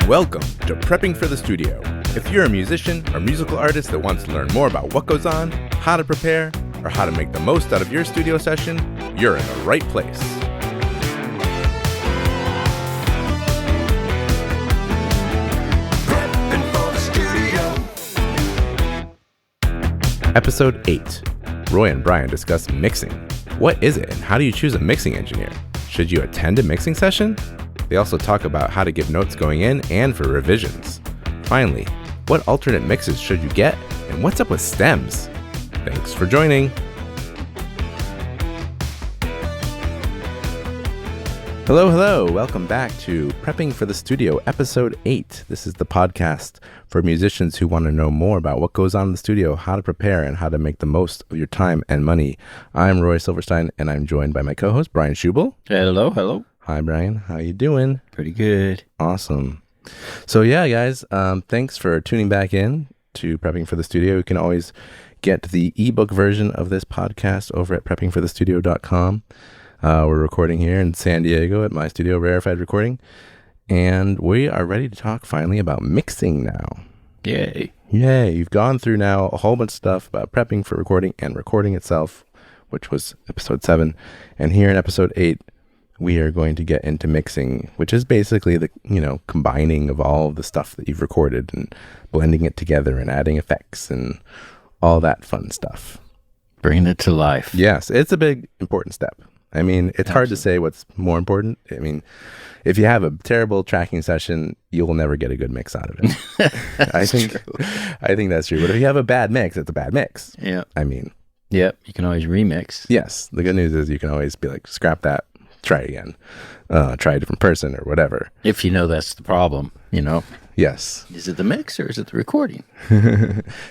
Welcome to Prepping for the Studio. If you're a musician or musical artist that wants to learn more about what goes on, how to prepare, or how to make the most out of your studio session, you're in the right place. Prepping for the Studio. Episode 8. Roy and Brian discuss mixing. What is it and how do you choose a mixing engineer? Should you attend a mixing session? They also talk about how to give notes going in and for revisions. Finally, what alternate mixes should you get and what's up with stems? Thanks for joining. Hello. Welcome back to Prepping for the Studio, Episode 8. This is the podcast for musicians who want to know more about what goes on in the studio, how to prepare, and how to make the most of your time and money. I'm Roy Silverstein, and I'm joined by my co-host, Brian Schubel. Hello. Hi, Brian. How you doing? Pretty good. Awesome. So yeah, guys, thanks for tuning back in to Prepping for the Studio. You can always get the ebook version of this podcast over at preppingforthestudio.com. We're recording here in San Diego at my studio, Rarefied Recording, and we are ready to talk finally about mixing now. Yay. You've gone through now a whole bunch of stuff about prepping for recording and recording itself, which was episode 7. And here in episode 8, we are going to get into mixing, which is basically the, combining of all of the stuff that you've recorded and blending it together and adding effects and all that fun stuff. Bringing it to life. Yes, it's a big, important step. I mean, it's hard to say what's more important. I mean, if you have a terrible tracking session, you will never get a good mix out of it. I think that's true. But if you have a bad mix, it's a bad mix. Yeah. I mean. Yep. You can always remix. Yes. The good news is you can always be like, scrap that. Try again. Try a different person or whatever. If you know that's the problem, Yes. Is it the mix or is it the recording?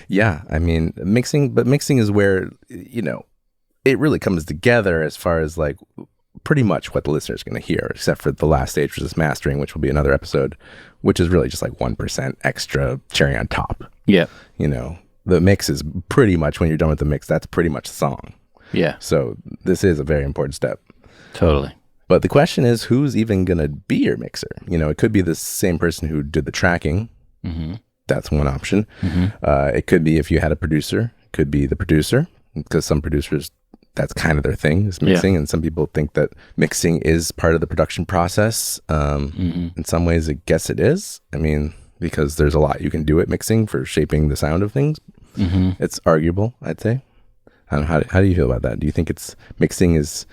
Yeah. I mean, mixing is where, it really comes together as far as like pretty much what the listener is going to hear, except for the last stage, which is mastering, which will be another episode, which is really just like 1% extra cherry on top. Yeah. The mix is pretty much, when you're done with the mix, that's pretty much the song. Yeah. So this is a very important step. Totally. But the question is, who's even going to be your mixer? It could be the same person who did the tracking. Mm-hmm. That's one option. Mm-hmm. It could be if you had a producer, it could be the producer, because some producers, that's kind of their thing, is mixing. Yeah. And some people think that mixing is part of the production process. In some ways, I guess it is. I mean, because there's a lot you can do at mixing for shaping the sound of things. Mm-hmm. It's arguable, I'd say. I don't know, how do you feel about that? Do you think mixing is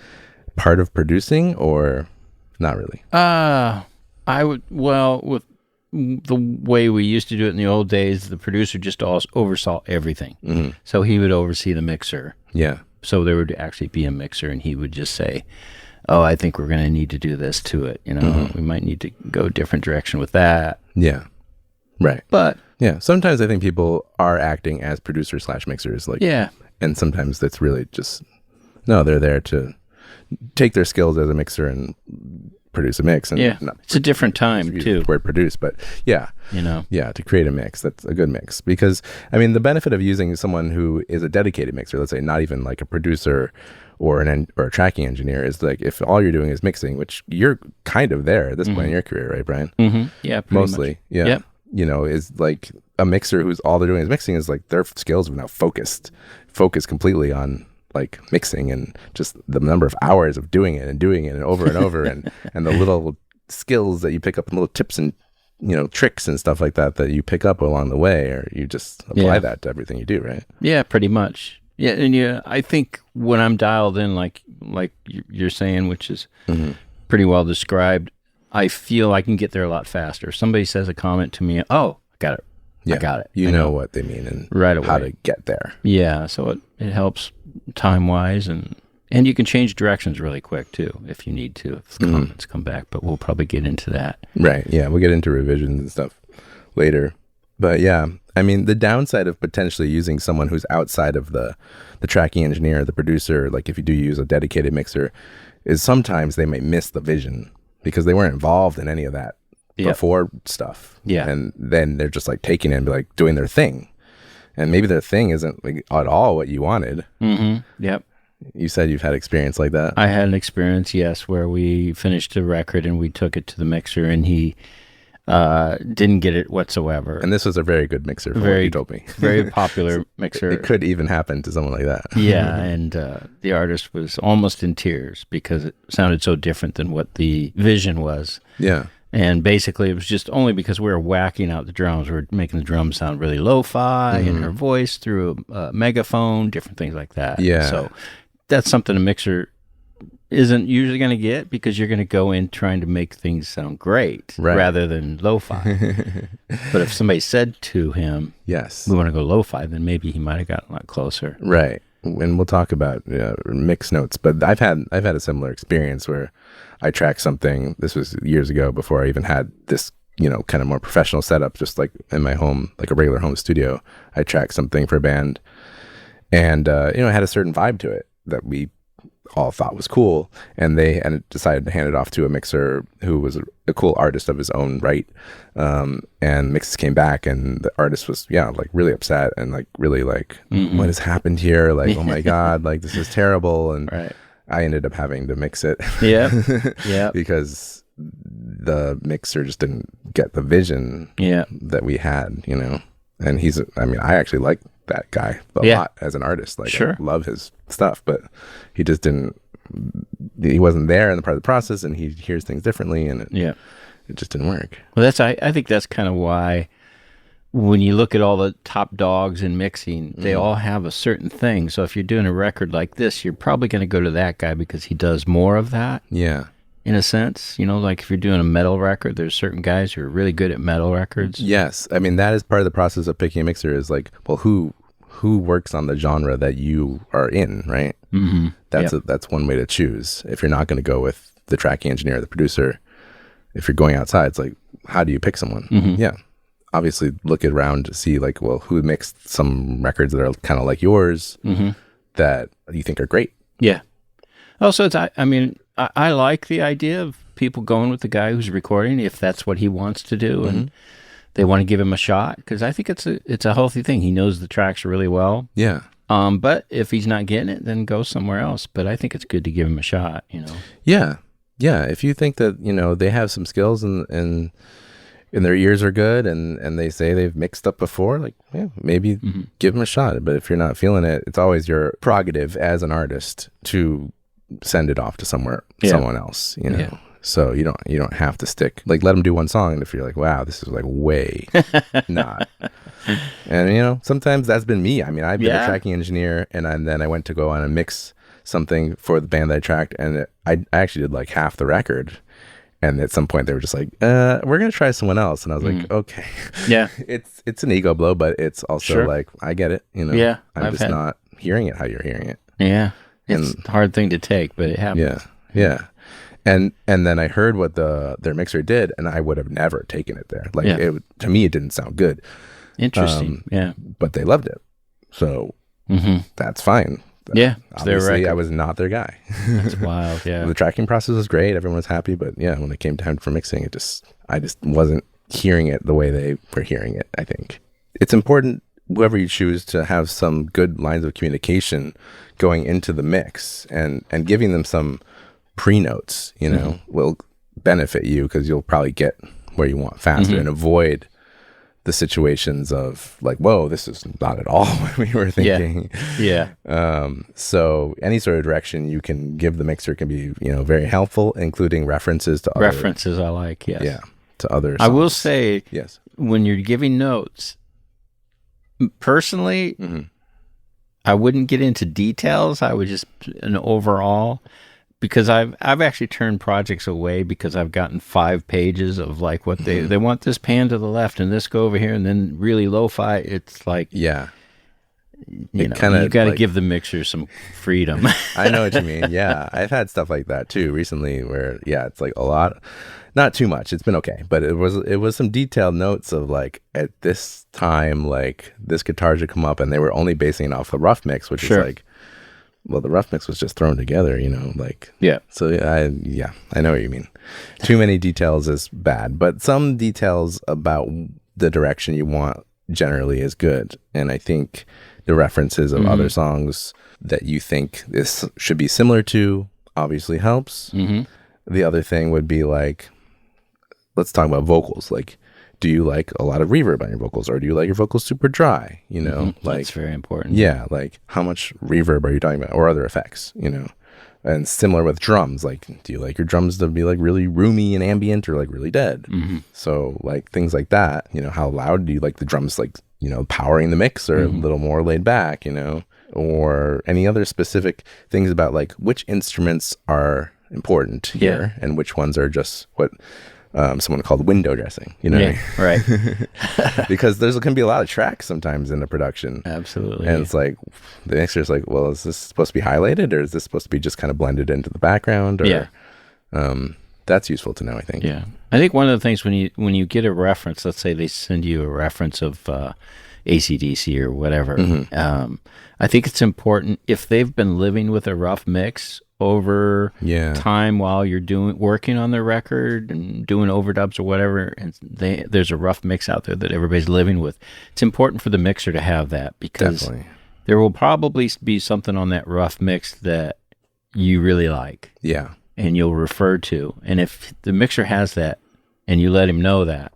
part of producing or not really? I would, with the way we used to do it in the old days, the producer just oversaw everything. Mm-hmm. So he would oversee the mixer. Yeah. So there would actually be a mixer and he would just say, oh, I think we're going to need to do this to it. We might need to go a different direction with that. Yeah. Right. But yeah, sometimes I think people are acting as producers / mixers. Yeah. And sometimes that's really just, no, they're there to take their skills as a mixer and produce a mix. And it's a different time too. The word produce, but yeah, to create a mix, that's a good mix. Because I mean, the benefit of using someone who is a dedicated mixer, let's say not even like a producer or a tracking engineer, is like if all you're doing is mixing, which you're kind of there at this point in your career, right, Brian? Mm-hmm. Yeah, mostly. Much. Yeah. Yep. Is like a mixer who's all they're doing is mixing, is like their skills are now focused completely on like mixing, and just the number of hours of doing it and over and over and the little skills that you pick up and little tips and tricks and stuff like that you pick up along the way, or you just apply that to everything you do, right? Yeah, pretty much. Yeah, and I think when I'm dialed in, like you're saying, which is pretty well described, I feel I can get there a lot faster. If somebody says a comment to me, oh, I got it. Yeah, I got it. You know what they mean and right away. How to get there. Yeah, so it helps time-wise, and you can change directions really quick, too, if you need to, if the comments come back, but we'll probably get into that. Right, yeah, we'll get into revisions and stuff later. But yeah, I mean, the downside of potentially using someone who's outside of the tracking engineer, the producer, like if you do use a dedicated mixer, is sometimes they might miss the vision because they weren't involved in any of that before stuff. Yeah. And then they're just like taking it and be like doing their thing. And maybe their thing isn't like at all what you wanted. Mm-hmm. Yep. You said you've had experience like that. I had an experience, yes, where we finished a record and we took it to the mixer, and he Didn't get it whatsoever. And this was a very good mixer, from what you told me. Very popular mixer. It could even happen to someone like that. Yeah, and the artist was almost in tears because it sounded so different than what the vision was. Yeah. And basically, it was just only because we were whacking out the drums. We were making the drums sound really lo-fi, and her voice through a megaphone, different things like that. Yeah. So that's something a mixer isn't usually going to get, because you're going to go in trying to make things sound great rather than lo-fi. But if somebody said to him, yes, we want to go lo-fi, then maybe he might have gotten a lot closer. Right. And we'll talk about mix notes, but I've had a similar experience where I tracked something. This was years ago, before I even had this, kind of more professional setup, just like in my home, like a regular home studio. I tracked something for a band, and it had a certain vibe to it that we all thought was cool, and they decided to hand it off to a mixer who was a cool artist of his own right, and mixes came back, and the artist was like really upset, and like really like, what has happened here, like, oh my god, like this is terrible. And I ended up having to mix it because the mixer just didn't get the vision that we had, and I actually like that guy a lot as an artist. Like, I love his stuff, but he just he wasn't there in the part of the process, and he hears things differently, and it just didn't work. Well, I think that's kind of why when you look at all the top dogs in mixing, they all have a certain thing. So if you're doing a record like this, you're probably going to go to that guy because he does more of that. Yeah. In a sense, like if you're doing a metal record, there's certain guys who are really good at metal records. Yes. I mean, that is part of the process of picking a mixer, is like, well, who works on the genre that you are in, right? Mm-hmm. That's one way to choose. If you're not going to go with the tracking engineer or the producer, if you're going outside, it's like, how do you pick someone? Mm-hmm. Yeah. Obviously look around to see like, well, who mixed some records that are kind of like yours that you think are great. Yeah. Also, I like the idea of people going with the guy who's recording if that's what he wants to do, and they want to give him a shot, because I think it's a healthy thing. He knows the tracks really well. Yeah. But if he's not getting it, then go somewhere else. But I think it's good to give him a shot, Yeah. Yeah. If you think that, they have some skills and their ears are good, and they say they've mixed up before, like, maybe give them a shot. But if you're not feeling it, it's always your prerogative as an artist to send it off to someone else, Yeah. So you don't have to stick, like, let them do one song, and if you're like, wow, this is like way not. And sometimes that's been me. I mean, I've been a tracking engineer, and then I went to go on and mix something for the band that I tracked, and I actually did like half the record. And at some point they were just like, we're going to try someone else. And I was like, okay. Yeah. It's an ego blow, but it's also like, I get it. Yeah. I'm just not hearing it how you're hearing it. Yeah. It's a hard thing to take, but it happens. Yeah. Yeah. And then I heard what their mixer did, and I would have never taken it there. Like, to me, it didn't sound good. Interesting. Yeah. But they loved it. So that's fine. Yeah, obviously I was not their guy. That's wild. Yeah, the tracking process was great. Everyone was happy, but when it came time for mixing, I just wasn't hearing it the way they were hearing it. I think it's important, whoever you choose, to have some good lines of communication going into the mix, and giving them some pre-notes. Will benefit you, because you'll probably get where you want faster and avoid the situations of like, whoa, this is not at all what we were thinking. Yeah. So any sort of direction you can give the mixer can be, very helpful, including references to other. References I like, yes. Yeah, to other songs. I will say, yes, when you're giving notes, personally, I wouldn't get into details. I would just an overall, because I've actually turned projects away because I've gotten 5 pages of like what they want this pan to the left and this go over here, and then really lo-fi. It's like, you got to give the mixer some freedom. I know what you mean. Yeah, I've had stuff like that too recently, where it's like a lot, not too much. It's been okay, but it was some detailed notes of like, at this time, like this guitar should come up, and they were only basing it off the rough mix, which is like, well, the rough mix was just thrown together, like, so I know what you mean. Too many details is bad, but some details about the direction you want generally is good. And I think the references of other songs that you think this should be similar to obviously helps. The other thing would be like, let's talk about vocals. Like, do you like a lot of reverb on your vocals, or do you like your vocals super dry? You know, like that's very important. Yeah, like how much reverb are you talking about, or other effects? You know, and similar with drums. Like, do you like your drums to be like really roomy and ambient, or like really dead? So like things like that. You know, how loud do you like the drums? Like, you know, powering the mix, or a little more laid back? You know, or any other specific things about like which instruments are important here and which ones are just what someone called window dressing, you know? Yeah, right. Because there's can be a lot of tracks sometimes in the production. Absolutely. And it's like, the mixer's like, well, is this supposed to be highlighted, or is this supposed to be just kind of blended into the background? Or, that's useful to know, I think. Yeah. I think one of the things when you get a reference, let's say they send you a reference of AC/DC or whatever, I think it's important, if they've been living with a rough mix over time while you're working on the record and doing overdubs or whatever, and there's a rough mix out there that everybody's living with, it's important for the mixer to have that, because there will probably be something on that rough mix that you really like and you'll refer to, and if the mixer has that and you let him know that,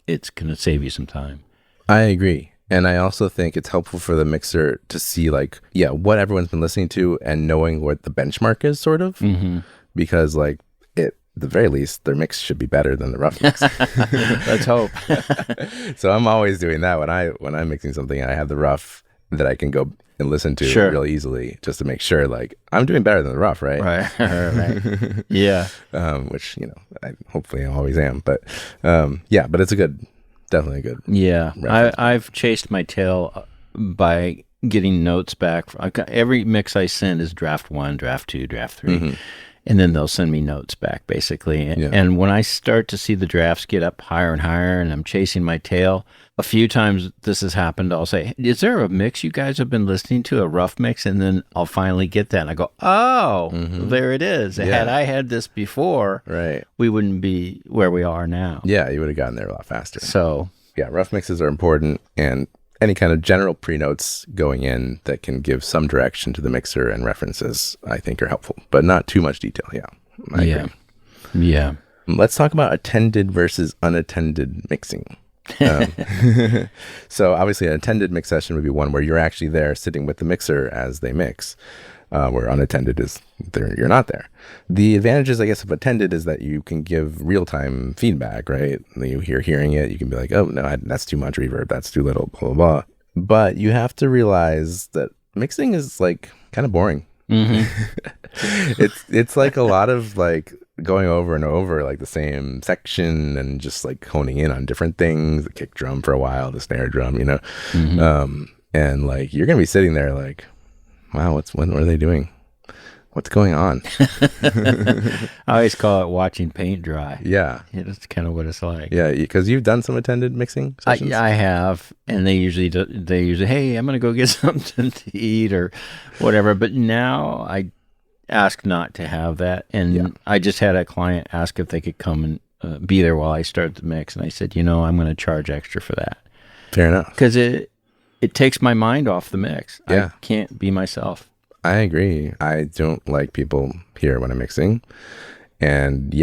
it's going to save you some time. I agree. And I also think it's helpful for the mixer to see like, what everyone's been listening to and knowing what the benchmark is, sort of. Because like, at the very least, their mix should be better than the rough mix. Let's hope. So I'm always doing that when I'm mixing something. I have the rough that I can go and listen to really easily, just to make sure like I'm doing better than the rough, right? Right. Yeah. Which, you know, I hopefully always am. But but it's definitely a good. Yeah, I've chased my tail by getting notes back. Every mix I send is draft 1, draft 2, draft 3, and then they'll send me notes back, basically. And when I start to see the drafts get up higher and higher, and I'm chasing my tail, a few times this has happened. I'll say, "Is there a mix you guys have been listening to, a rough mix?" And then I'll finally get that, and I go, "Oh, there it is." Had I had this before, we wouldn't be where we are now. Yeah, you would have gotten there a lot faster. So rough mixes are important, and any kind of general pre-notes going in that can give some direction to the mixer and references, I think, are helpful, but not too much detail. I agree. Yeah. Let's talk about attended versus unattended mixing. So obviously an attended mix session would be one where you're actually there sitting with the mixer as they mix, where unattended is you're not there. The advantages, I guess, of attended is that you can give real-time feedback, right? You're hearing it, you can be like, oh no, that's too much reverb, that's too little, blah blah blah. But you have to realize that mixing is like kind of boring. It's like a lot of like going over and over like the same section and just like honing in on different things, the kick drum for a while, the snare drum, you know. And like you're gonna be sitting there like, wow, what are they doing? What's going on? I always call it watching paint dry. Yeah, that's kind of what it's like. Yeah, because you've done some attended mixing sessions. I have, and they usually hey, I'm gonna go get something to eat or whatever. But now I ask not to have that, and I just had a client ask if they could come and be there while I start the mix, and I said, I'm going to charge extra for that. Fair enough, because it takes my mind off the mix. I can't be myself. I agree. I don't like people here when I'm mixing, and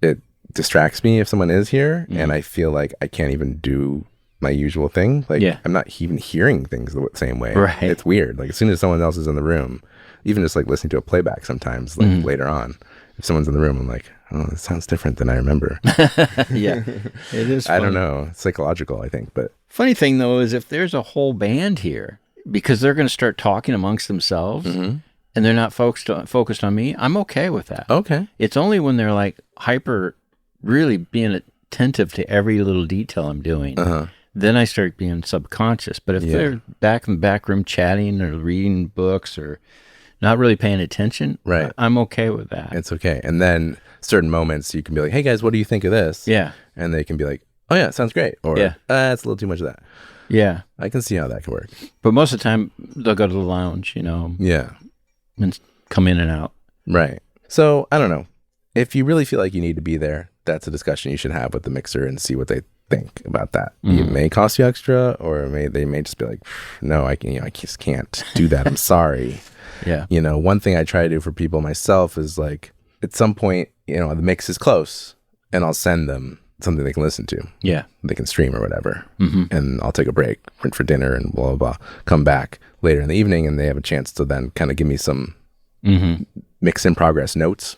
it distracts me if someone is here, and I feel like I can't even do my usual thing. Like I'm not even hearing things the same way. Right. It's weird. Like as soon as someone else is in the room, even just like listening to a playback sometimes, like later on, if someone's in the room, I'm like, oh, it sounds different than I remember. Yeah, it is funny. I don't know. It's psychological, I think. But funny thing though is if there's a whole band here, because they're going to start talking amongst themselves and they're not focused on me, I'm okay with that. Okay. It's only when they're like hyper, really being attentive to every little detail I'm doing, then I start being subconscious. But if they're back in the back room chatting or reading books or not really paying attention, I'm okay with that. It's okay. And then certain moments you can be like, hey guys, what do you think of this? Yeah. And they can be like, oh yeah, it sounds great. Or it's a little too much of that. Yeah. I can see how that could work. But most of the time they'll go to the lounge, Yeah. And come in and out. Right. So I don't know. If you really feel like you need to be there, that's a discussion you should have with the mixer and see what they think about that. It may cost you extra, or they may just be like, no, I just can't do that. I'm sorry. Yeah. One thing I try to do for people myself is like, at some point, the mix is close and I'll send them something they can listen to. Yeah. They can stream or whatever. And I'll take a break, went for dinner and blah, blah, blah. Come back later in the evening and they have a chance to then kind of give me some mix in progress notes,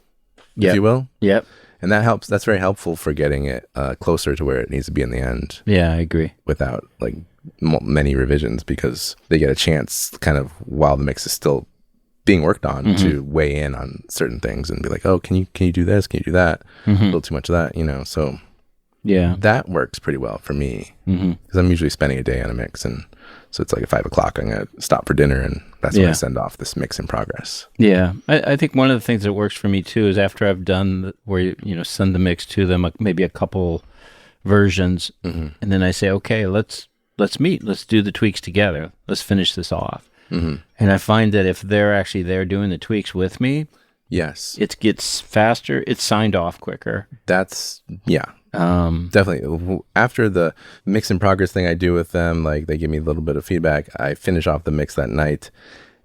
if you will. Yep. And that helps. That's very helpful for getting it closer to where it needs to be in the end. Yeah, I agree. Without like many revisions, because they get a chance kind of while the mix is still being worked on to weigh in on certain things and be like, oh, can you do this? Can you do that? A little too much of that, you know? So yeah, that works pretty well for me because I'm usually spending a day on a mix. And so it's like at 5 o'clock, I'm going to stop for dinner and that's when I send off this mix in progress. Yeah. I think one of the things that works for me too is after I've done where you know, send the mix to them, maybe a couple versions. And then I say, okay, let's meet, let's do the tweaks together. Let's finish this off. And I find that if they're actually there doing the tweaks with me, yes, it gets faster. It's signed off quicker. That's definitely. After the mix in progress thing I do with them, like they give me a little bit of feedback. I finish off the mix that night,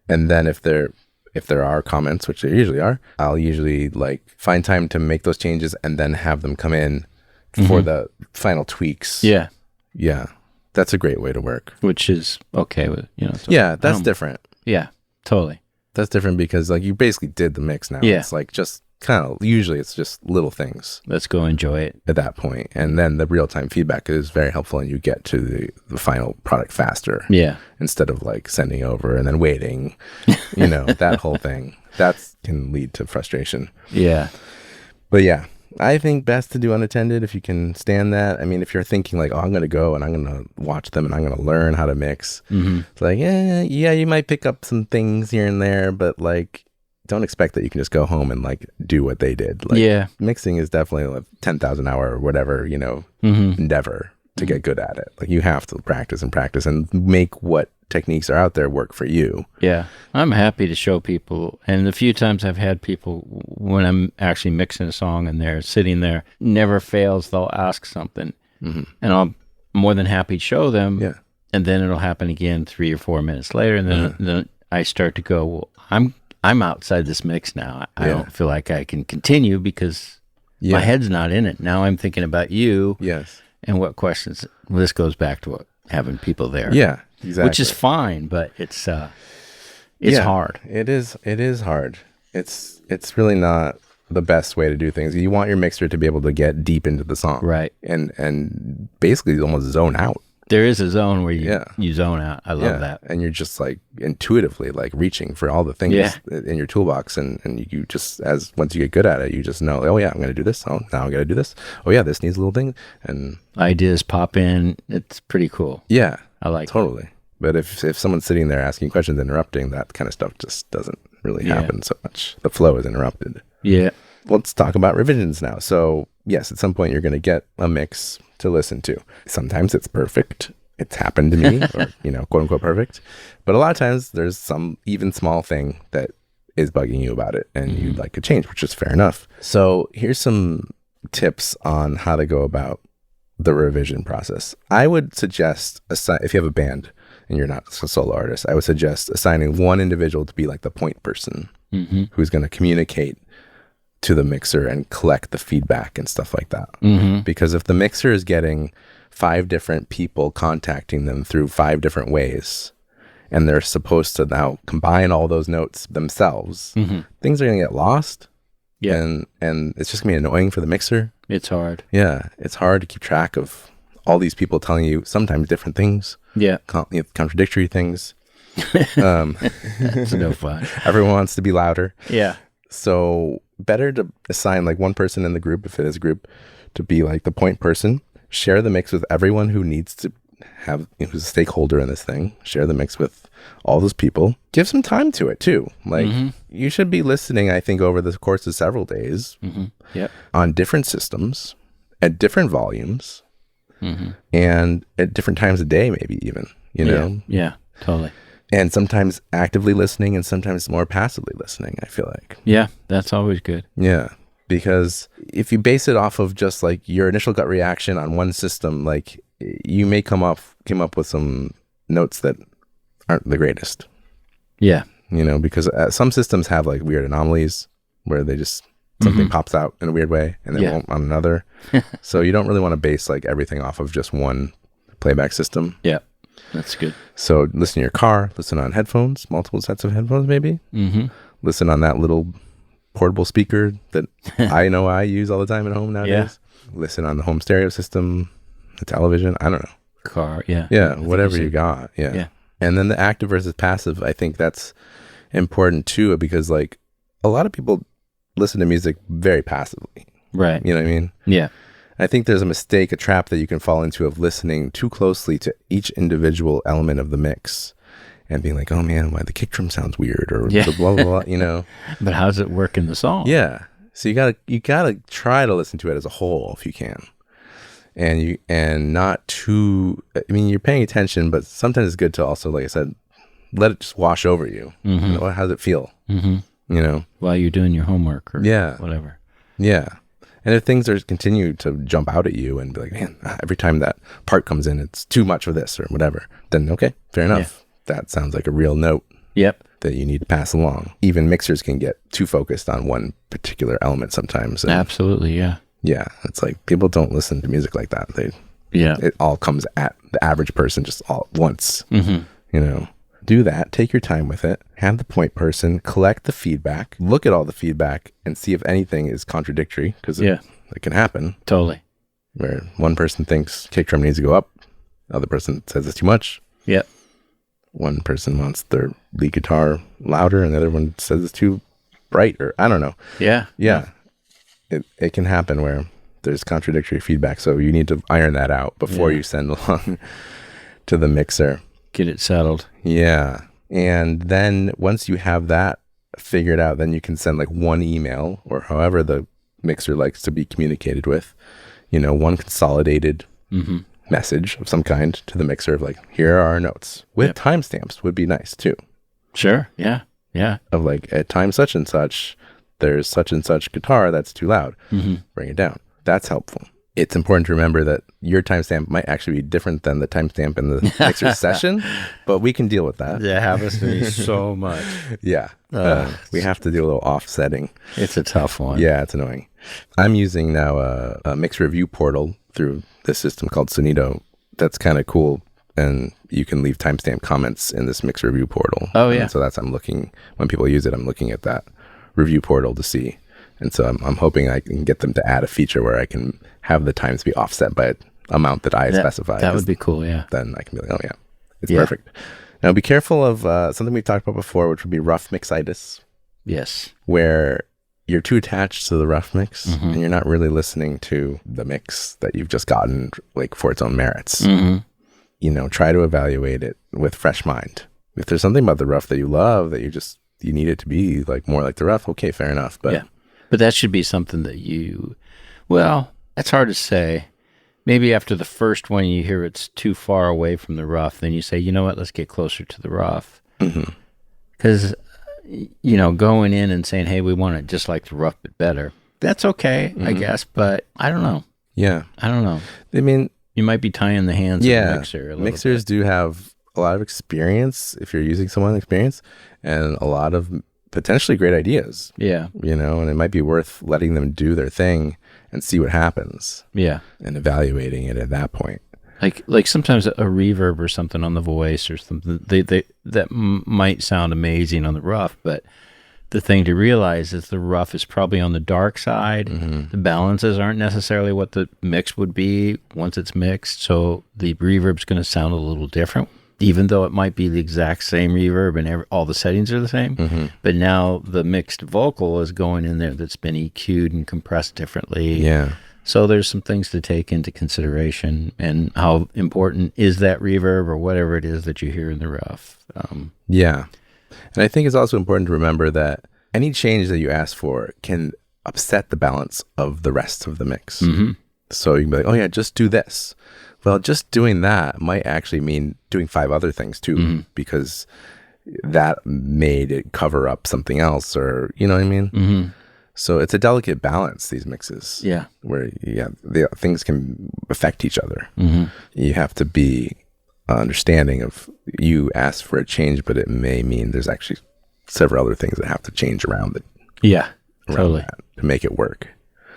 and then if there are comments, which there usually are, I'll usually like find time to make those changes and then have them come in for the final tweaks. Yeah. That's a great way to work. Which is okay with, you know. So yeah, that's different. Yeah, totally. That's different because like you basically did the mix now. Yeah. It's like just kind of, usually it's just little things. Let's go enjoy it. At that point. And then the real-time feedback is very helpful and you get to the final product faster. Yeah. Instead of like sending over and then waiting, you know, that whole thing. That can lead to frustration. Yeah. But yeah. I think best to do unattended if you can stand that. I mean, if you're thinking like, oh, I'm going to go and I'm going to watch them and I'm going to learn how to mix. It's like, yeah, you might pick up some things here and there, but like, don't expect that you can just go home and like do what they did. Like, mixing is definitely a 10,000 hour or whatever, you know, endeavor to get good at it. Like you have to practice and make what techniques are out there work for you. Yeah. I'm happy to show people. And the few times I've had people when I'm actually mixing a song and they're sitting there, never fails, they'll ask something. And I'm more than happy to show them. Yeah. And then it'll happen again 3 or 4 minutes later. And then I start to go, well, I'm outside this mix now. I don't feel like I can continue because my head's not in it. Now I'm thinking about you. Yes. And what questions. Well, this goes back to having people there. Yeah. Exactly. Which is fine, but it's hard. It is hard. It's really not the best way to do things. You want your mixer to be able to get deep into the song. Right. And basically almost zone out. There is a zone where you zone out. I love that. And you're just like intuitively like reaching for all the things in your toolbox and you just once you get good at it, you just know, oh yeah, I'm going to do this. Oh, now I'm going to do this. Oh yeah, this needs a little thing. And ideas pop in. It's pretty cool. Yeah. I like totally. But if someone's sitting there asking questions, interrupting, that kind of stuff just doesn't really happen so much. The flow is interrupted. Yeah. Let's talk about revisions now. So yes, at some point you're going to get a mix to listen to. Sometimes it's perfect. It's happened to me, or, you know, quote unquote perfect. But a lot of times there's some even small thing that is bugging you about it and you'd like to change, which is fair enough. So here's some tips on how to go about the revision process. I would suggest, if you have a band and you're not a solo artist, I would suggest assigning one individual to be like the point person who's going to communicate to the mixer and collect the feedback and stuff like that. Because if the mixer is getting 5 different people contacting them through 5 different ways, and they're supposed to now combine all those notes themselves, things are going to get lost. Yeah. And it's just going to be annoying for the mixer. It's hard. Yeah. It's hard to keep track of all these people telling you sometimes different things. Yeah. Contradictory things. It's no fun. Everyone wants to be louder. Yeah. So better to assign like one person in the group, if it is a group, to be like the point person, share the mix with everyone who needs to have, who's a stakeholder in this thing, share the mix with all those people. Give some time to it too. Like you should be listening, I think, over the course of several days on different systems at different volumes and at different times of day, maybe even, you know? Yeah, totally. And sometimes actively listening and sometimes more passively listening, I feel like. Yeah, that's always good. Yeah. Because if you base it off of just like your initial gut reaction on one system, like you may came up with some notes that aren't the greatest. Yeah. You know, because some systems have like weird anomalies where they just something pops out in a weird way and then Yeah. won't on another. So you don't really want to base like everything off of just one playback system. Yeah. That's good. So listen in your car, listen on headphones, multiple sets of headphones maybe. Mm-hmm. Listen on that little portable speaker that I know I use all the time at home nowadays. Listen on the home stereo system, the television, I don't know. Car, yeah. Yeah, whatever you got. Yeah. Yeah. And then the active versus passive, I think that's important too, because like a lot of people listen to music very passively. Right. You know what I mean? Yeah. I think there's a mistake, a trap that you can fall into of listening too closely to each individual element of the mix and being like, oh man, why the kick drum sounds weird or the blah, blah, blah, you know? But how does it work in the song? Yeah. So you gotta try to listen to it as a whole if you can. And not too, I mean, you're paying attention, but sometimes it's good to also, like I said, let it just wash over you. Mm-hmm. You know, how does it feel? Mm-hmm. You know? While you're doing your homework or whatever. Yeah. And if things are continue to jump out at you and be like, man, every time that part comes in, it's too much of this or whatever, then okay, fair enough. Yeah. That sounds like a real note. Yep. That you need to pass along. Even mixers can get too focused on one particular element sometimes. And absolutely, yeah. Yeah, it's like people don't listen to music like that. It all comes at the average person just all at once. Mm-hmm. You know, do that. Take your time with it. Have the point person collect the feedback. Look at all the feedback and see if anything is contradictory because it can happen. Totally. Where one person thinks kick drum needs to go up, the other person says it's too much. Yep. One person wants their lead guitar louder, and the other one says it's too bright, or I don't know. Yeah. It can happen where there's contradictory feedback, so you need to iron that out before you send along to the mixer. Get it settled. Yeah. And then once you have that figured out, then you can send like one email or however the mixer likes to be communicated with, you know, one consolidated message of some kind to the mixer of like, here are our notes with timestamps would be nice too. Sure. Yeah. Yeah. Of like at time such and such, there's such and such guitar that's too loud. Bring it down. That's helpful. It's important to remember that your timestamp might actually be different than the timestamp in the mixer session, but we can deal with that. That happens to me so much. Yeah. We have to do a little offsetting. It's a tough one. Yeah, it's annoying. I'm using now a mix review portal through this system called Sonido. That's kind of cool. And you can leave timestamp comments in this mix review portal. Oh, yeah. And so I'm looking, when people use it, I'm looking at that review portal to see. And so I'm hoping I can get them to add a feature where I can have the times be offset by an amount that I specify. That would be cool, yeah. Then I can be like, oh yeah, it's perfect. Now be careful of something we talked about before, which would be rough mixitis. Yes. Where you're too attached to the rough mix and you're not really listening to the mix that you've just gotten like for its own merits. You know, try to evaluate it with fresh mind. If there's something about the rough that you love, that you need it to be like more like the rough, okay, fair enough. But But that should be something that well, that's hard to say. Maybe after the first one you hear it's too far away from the rough, then you say, you know what, let's get closer to the rough. Because, you know, going in and saying, hey, we want it just like the rough but better, that's okay, I guess, but I don't know. Yeah. I don't know. I mean, you might be tying the hands of the mixer a little Mixers do have a lot of experience if you're using someone's experience and a lot of potentially great ideas. Yeah. You know, and it might be worth letting them do their thing and see what happens. Yeah. And evaluating it at that point. Like sometimes a reverb or something on the voice or something, that might sound amazing on the rough, but the thing to realize is the rough is probably on the dark side. The balances aren't necessarily what the mix would be once it's mixed, so the reverb's going to sound a little different, even though it might be the exact same reverb and all the settings are the same. But now the mixed vocal is going in there that's been EQ'd and compressed differently. Yeah. So there's some things to take into consideration, and how important is that reverb or whatever it is that you hear in the rough. Yeah. And I think it's also important to remember that any change that you ask for can upset the balance of the rest of the mix. So you can be like, oh yeah, just do this. Well, just doing that might actually mean doing 5 other things too, because that made it cover up something else, or, you know what I mean? So it's a delicate balance, these mixes. Yeah. Where, things can affect each other. You have to be understanding of, you asked for a change, but it may mean there's actually several other things that have to change around it. Yeah, totally. That. to make it work.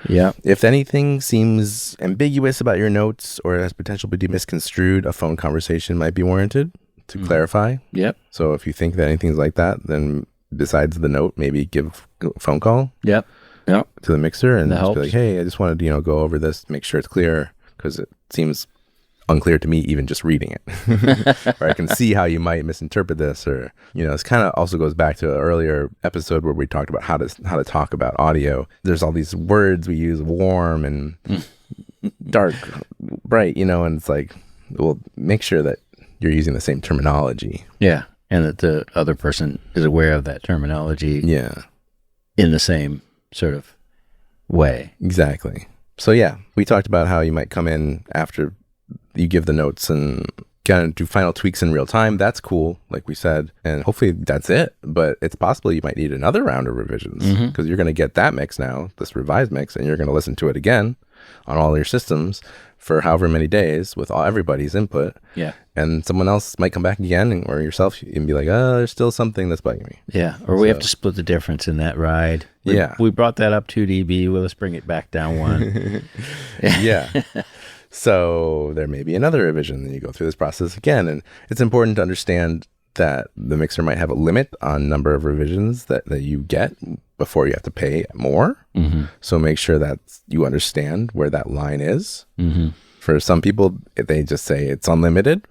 Yeah. If anything seems ambiguous about your notes or has potential to be misconstrued, a phone conversation might be warranted to clarify. Yep. So if you think that anything's like that, then besides the note, maybe give a phone call. Yep. Yep. To the mixer and just helps. be like, hey, I just wanted to, go over this, make sure it's clear, because it seems unclear to me even just reading it. Or I can see how you might misinterpret this, or this kind of also goes back to an earlier episode where we talked about how to talk about audio. There's all these words we use, warm and dark, bright, and it's like, well, make sure that you're using the same terminology. Yeah. And that the other person is aware of that terminology. Yeah. In the same sort of way. Exactly. So yeah, we talked about how you might come in after you give the notes and kind of do final tweaks in real time. That's cool, like we said, and hopefully that's it. But it's possible you might need another round of revisions because you're going to get that mix now, this revised mix, and you're going to listen to it again on all your systems for however many days with everybody's input. Yeah. And someone else might come back again, or yourself, and be like, there's still something that's bugging me. Yeah. Or we have to split the difference in that ride. We brought that up 2 dB. Well, let's bring it back down 1. Yeah. So there may be another revision, and you go through this process again. And it's important to understand that the mixer might have a limit on number of revisions that you get before you have to pay more. So make sure that you understand where that line is. For some people, they just say it's unlimited.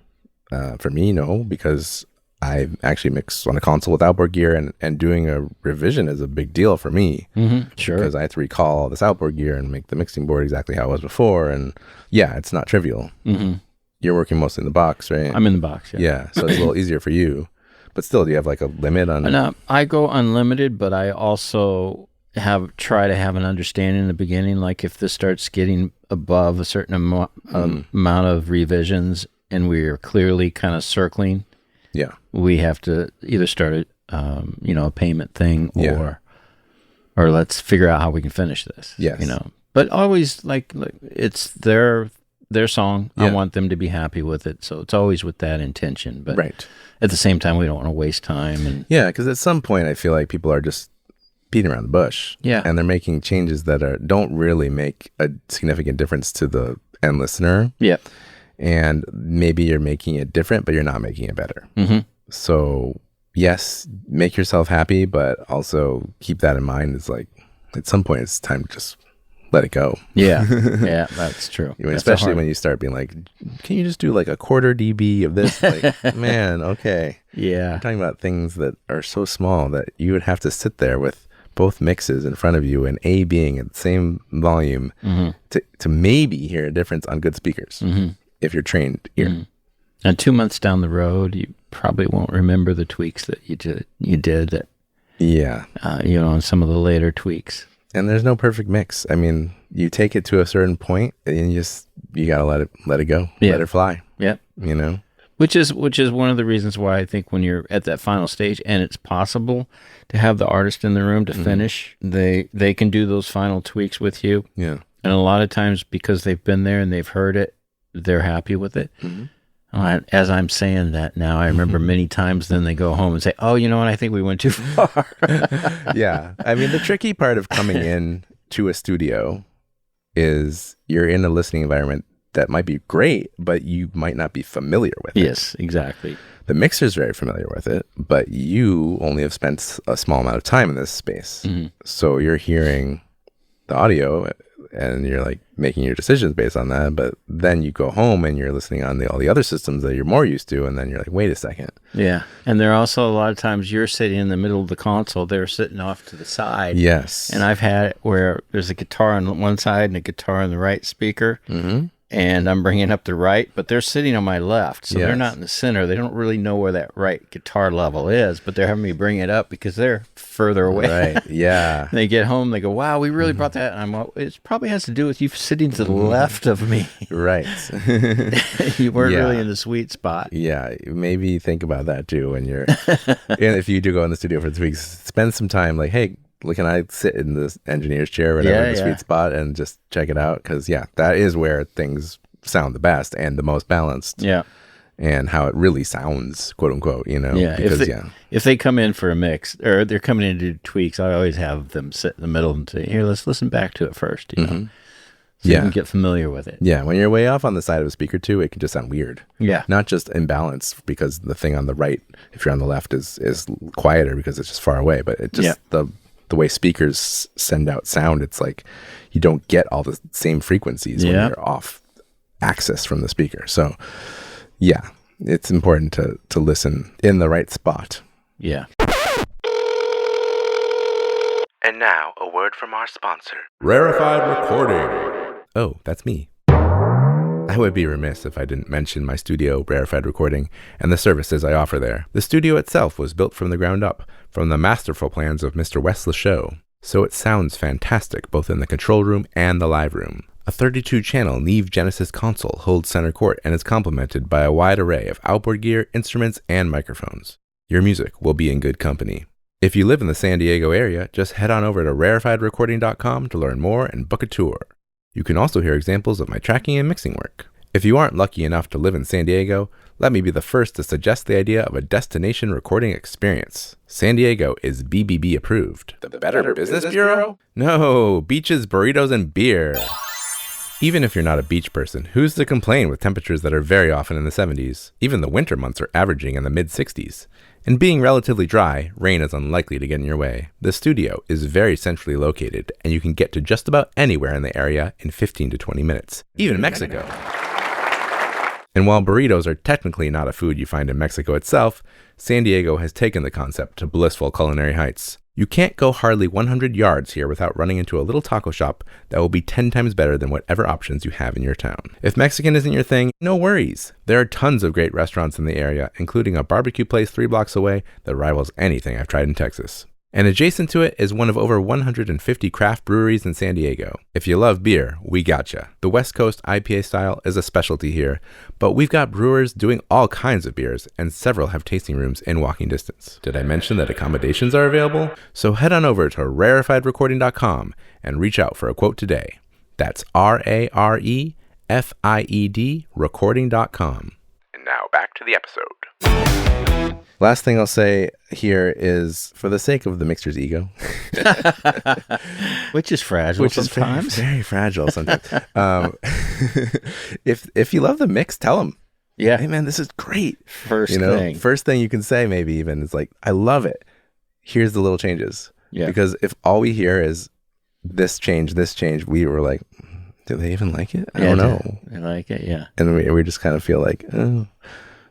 For me, no, because I actually mix on a console with outboard gear, and doing a revision is a big deal for me. Sure. Because I have to recall all this outboard gear and make the mixing board exactly how it was before. And yeah, it's not trivial. You're working mostly in the box, right? I'm in the box, Yeah, so it's a little easier for you. But still, do you have like a limit on? No, I go unlimited, but I also try to have an understanding in the beginning. Like if this starts getting above a certain amount of revisions, and we're clearly kind of circling, we have to either start a payment thing, or let's figure out how we can finish this. Yes. But always like it's their song. I want them to be happy with it, so it's always with that intention. But at the same time, we don't want to waste time. And because at some point, I feel like people are just beating around the bush. Yeah. And they're making changes that don't really make a significant difference to the end listener. Yeah. And maybe you're making it different, but you're not making it better. So yes, make yourself happy, but also keep that in mind. It's like at some point it's time to just let it go. Yeah. Yeah, that's true. Especially when you start being like, can you just do like a quarter dB of this? Like, man, okay. Yeah. I'm talking about things that are so small that you would have to sit there with both mixes in front of you and A being at the same volume to maybe hear a difference on good speakers if you're trained ear. And 2 months down the road, you probably won't remember the tweaks that you did that, on some of the later tweaks. And there's no perfect mix. I mean, you take it to a certain point and you got to let it go, let it fly. Yep. Which is one of the reasons why I think when you're at that final stage and it's possible to have the artist in the room to finish, they can do those final tweaks with you. Yeah. And a lot of times because they've been there and they've heard it, they're happy with it. As I'm saying that now, I remember many times then they go home and say, oh, you know what? I think we went too far. Yeah. I mean, the tricky part of coming in to a studio is you're in a listening environment that might be great, but you might not be familiar with it. Yes, exactly. The mixer's very familiar with it, but you only have spent a small amount of time in this space. So you're hearing the audio and you're like making your decisions based on that. But then you go home and you're listening on all the other systems that you're more used to. And then you're like, wait a second. Yeah. And there are also a lot of times you're sitting in the middle of the console. They're sitting off to the side. Yes. And I've had it where there's a guitar on one side and a guitar on the right speaker. And I'm bringing up the right, but they're sitting on my left. So they're not in the center. They don't really know where that right guitar level is, but they're having me bring it up because they're further away. Right, yeah. They get home, they go, wow, we really brought that. And I'm like, it probably has to do with you sitting to the left of me. Right. You weren't really in the sweet spot. Yeah, maybe think about that too when you're, and if you do go in the studio for 3 weeks, spend some time like, hey, can I sit in the engineer's chair or whatever, in the sweet spot and just check it out? Because, that is where things sound the best and the most balanced. Yeah. and how it really sounds, quote unquote, Yeah. because if they come in for a mix or they're coming in to do tweaks, I always have them sit in the middle and say, here, let's listen back to it first, so you can get familiar with it. Yeah, when you're way off on the side of a speaker too, it can just sound weird. Yeah. Not just imbalanced because the thing on the right, if you're on the left, is quieter because it's just far away, but it just the way speakers send out sound, it's like you don't get all the same frequencies when you're off axis from the speaker. So yeah, it's important to listen in the right spot. Yeah. And now, a word from our sponsor, Rarefied Recording. Oh, that's me. I would be remiss if I didn't mention my studio, Rarefied Recording, and the services I offer there. The studio itself was built from the ground up, from the masterful plans of Mr. Wes Lachaud, so it sounds fantastic both in the control room and the live room. A 32-channel Neve Genesis console holds center court and is complemented by a wide array of outboard gear, instruments, and microphones. Your music will be in good company. If you live in the San Diego area, just head on over to rarefiedrecording.com to learn more and book a tour. You can also hear examples of my tracking and mixing work. If you aren't lucky enough to live in San Diego, let me be the first to suggest the idea of a destination recording experience. San Diego is BBB approved. The Better Business Bureau? No, beaches, burritos, and beer. Even if you're not a beach person, who's to complain with temperatures that are very often in the 70s? Even the winter months are averaging in the mid-60s. And being relatively dry, rain is unlikely to get in your way. The studio is very centrally located, and you can get to just about anywhere in the area in 15 to 20 minutes, even Mexico. And while burritos are technically not a food you find in Mexico itself, San Diego has taken the concept to blissful culinary heights. You can't go hardly 100 yards here without running into a little taco shop that will be 10 times better than whatever options you have in your town. If Mexican isn't your thing, no worries. There are tons of great restaurants in the area, including a barbecue place 3 blocks away that rivals anything I've tried in Texas. And adjacent to it is one of over 150 craft breweries in San Diego. If you love beer, we gotcha. The West Coast IPA style is a specialty here, but we've got brewers doing all kinds of beers, and several have tasting rooms in walking distance. Did I mention that accommodations are available? So head on over to rarefiedrecording.com and reach out for a quote today. That's RAREFIED recording.com. And now back to the episode. Last thing I'll say here is, for the sake of the mixer's ego, which is fragile sometimes. Very fragile sometimes. If you love the mix, tell them. Yeah. Hey man, this is great. First thing you can say, maybe even, is like, I love it. Here's the little changes. Yeah. Because if all we hear is this change, we were like, do they even like it? I don't know. I like it, yeah. And we just kind of feel like, oh,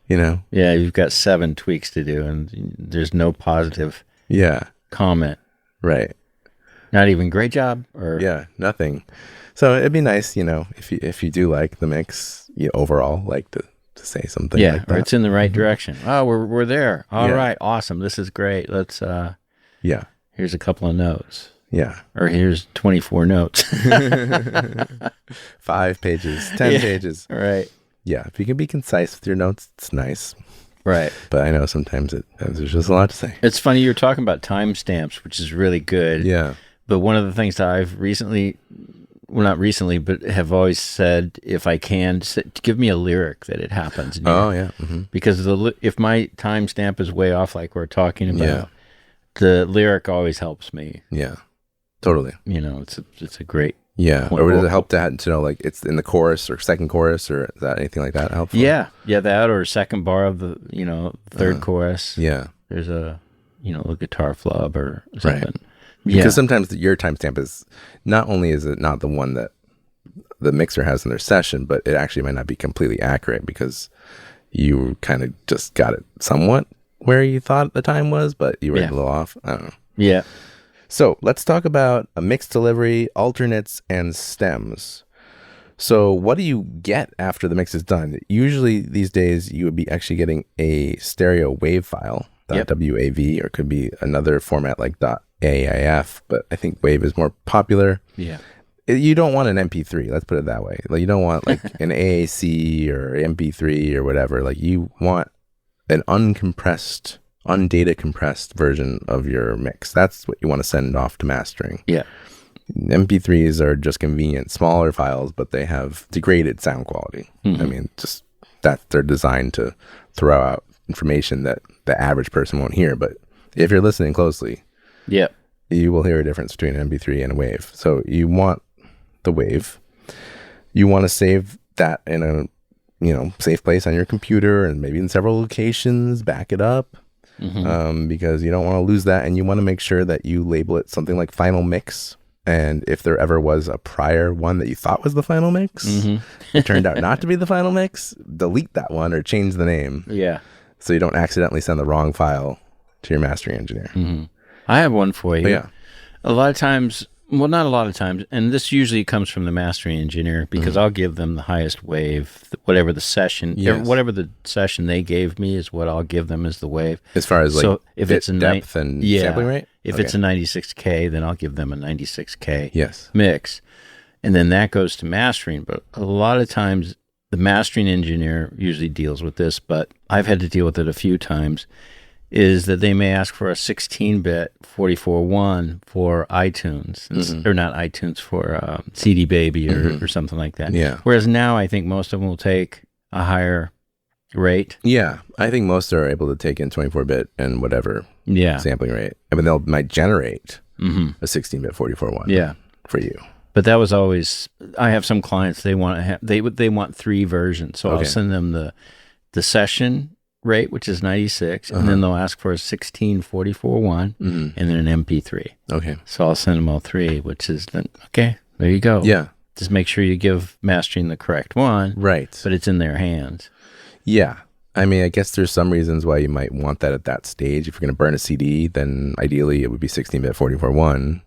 Yeah, you've got 7 tweaks to do, and there's no positive comment. Right. Not even great job, or nothing. So it'd be nice, if you do like the mix, overall, like to say something. Yeah, like that. or it's in the right direction. Oh, we're there. All right, awesome. This is great. Let's here's a couple of notes. Yeah. Or here's 24 notes. 5 pages, 10 pages. Right. Yeah, if you can be concise with your notes, it's nice. Right. But I know sometimes there's just a lot to say. It's funny, you were talking about timestamps, which is really good. Yeah. But one of the things that I've not recently, but have always said, if I can, give me a lyric that it happens near. Oh, yeah. Mm-hmm. Because if my timestamp is way off, like we're talking about, the lyric always helps me. Yeah, totally. It's a great. Yeah, or does it help to know, like, it's in the chorus or second chorus, or is that anything like that helpful? Yeah, that, or second bar of the third chorus. Yeah, there's a guitar flub or something. Right. Because sometimes your timestamp is not only is it not the one that the mixer has in their session, but it actually might not be completely accurate because you kind of just got it somewhat where you thought the time was, but you were a little off. I don't know. Yeah. So let's talk about a mixed delivery, alternates, and stems. So what do you get after the mix is done? Usually these days you would be actually getting a stereo wave file, .wav, or it could be another format like .aif, but I think wave is more popular. Yeah. You don't want an MP3, let's put it that way. Like, you don't want like an AAC or MP3 or whatever. Like, you want an uncompressed, undata compressed version of your mix. That's what you want to send off to mastering. Yeah. MP3s are just convenient, smaller files, but they have degraded sound quality. Mm-hmm. I mean, just that they're designed to throw out information that the average person won't hear. But if you're listening closely, you will hear a difference between an MP3 and a wave. So you want the wave. You want to save that in a safe place on your computer and maybe in several locations, back it up, because you don't want to lose that. And you want to make sure that you label it something like final mix. And if there ever was a prior one that you thought was the final mix, it turned out not to be the final mix, delete that one or change the name. Yeah. So you don't accidentally send the wrong file to your mastering engineer. I have one for you. Yeah. A lot of times, well, not a lot of times, and this usually comes from the mastering engineer because I'll give them the highest wave, whatever the session, whatever the session they gave me is what I'll give them as the wave. As far as so if it's a depth and sampling rate? If it's a 96K, then I'll give them a 96K mix. And then that goes to mastering. But a lot of times, the mastering engineer usually deals with this, but I've had to deal with it a few times, is that they may ask for a 16-bit 44.1 for iTunes, or not iTunes, for CD Baby or something like that. Yeah. Whereas now I think most of them will take a higher rate. Yeah. I think most are able to take in 24-bit and whatever sampling rate. I mean, might generate a 16-bit 44.1 for you. But that was always, I have some clients, they want to have, they want 3 versions. So I'll send them the session rate, which is 96, and then they'll ask for a 16 44.1 and then an MP3. Okay. So I'll send them all 3, which is then, okay, there you go. Yeah. Just make sure you give mastering the correct one. Right. But it's in their hands. Yeah. I mean, I guess there's some reasons why you might want that at that stage. If you're going to burn a CD, then ideally it would be 16-bit 44.1,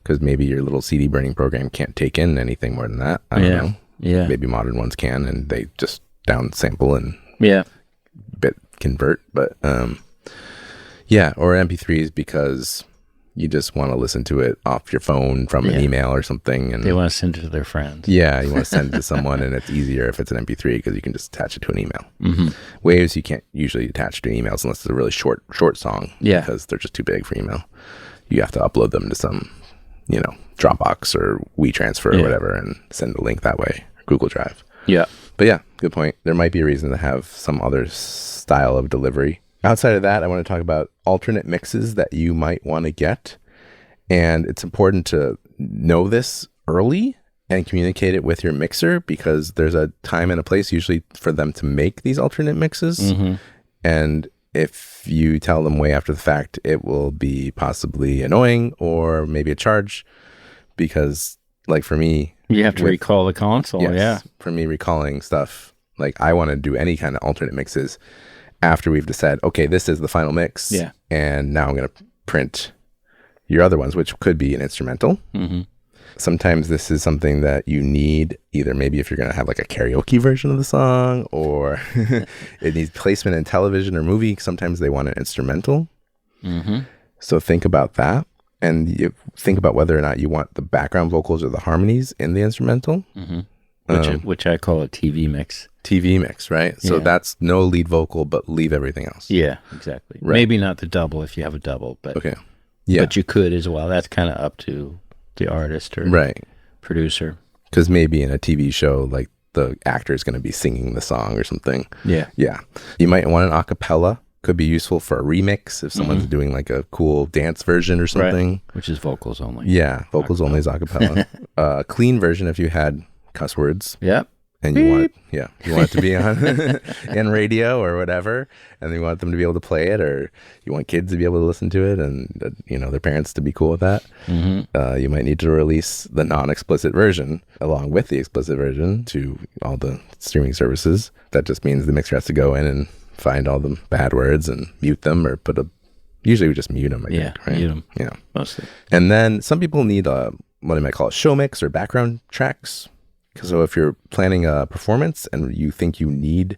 because maybe your little CD burning program can't take in anything more than that. I don't know. Yeah. Maybe modern ones can, and they just downsample and bit convert. But or MP3s, because you just want to listen to it off your phone from an email or something, and they want to send it to their friends. Yeah, you want to send it to someone, and it's easier if it's an MP3 because you can just attach it to an email. Waves you can't usually attach to emails unless it's a really short song, because they're just too big for email. You have to upload them to some Dropbox or WeTransfer or whatever and send a link that way, or Google Drive. Yeah. But yeah, good point. There might be a reason to have some other style of delivery. Outside of that, I want to talk about alternate mixes that you might want to get. And it's important to know this early and communicate it with your mixer, because there's a time and a place usually for them to make these alternate mixes. And if you tell them way after the fact, it will be possibly annoying or maybe a charge, because like for me, you have to recall the console. For me, recalling stuff, like I want to do any kind of alternate mixes after we've decided, okay, this is the final mix. And now I'm going to print your other ones, which could be an instrumental. Sometimes this is something that you need, either maybe if you're going to have like a karaoke version of the song, or it needs placement in television or movie. Sometimes they want an instrumental. So think about that. And you think about whether or not you want the background vocals or the harmonies in the instrumental. Which I call a TV mix. TV mix, right? So that's no lead vocal, but leave everything else. Yeah, exactly. Right. Maybe not the double if you have a double, but but you could as well. That's kind of up to the artist or producer. Because maybe in a TV show, like the actor is going to be singing the song or something. Yeah. You might want an a cappella. Could be useful for a remix if someone's doing like a cool dance version or something. Which is vocals only. Yeah, vocals only is a cappella. Clean version if you had cuss words. And you want it to be on in radio or whatever, and you want them to be able to play it, or you want kids to be able to listen to it, and their parents to be cool with that. You might need to release the non-explicit version along with the explicit version to all the streaming services. That just means the mixer has to go in and find all the bad words and mute them, or usually we just mute them. I think, right? Mute them. Mostly. And then some people need what I might call a show mix or background tracks. So if you're planning a performance and you think you need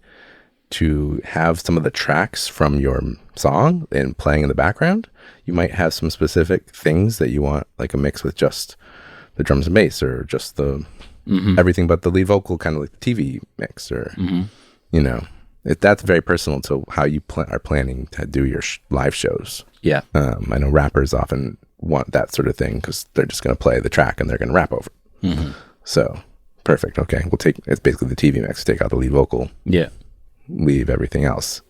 to have some of the tracks from your song and playing in the background, you might have some specific things that you want, like a mix with just the drums and bass, or just the everything but the lead vocal, kind of like the TV mix, or that's very personal to how you are planning to do your live shows. I know rappers often want that sort of thing because they're just going to play the track and they're going to rap over it. So perfect. Okay, it's basically the TV mix. Take out the lead vocal. leave everything else.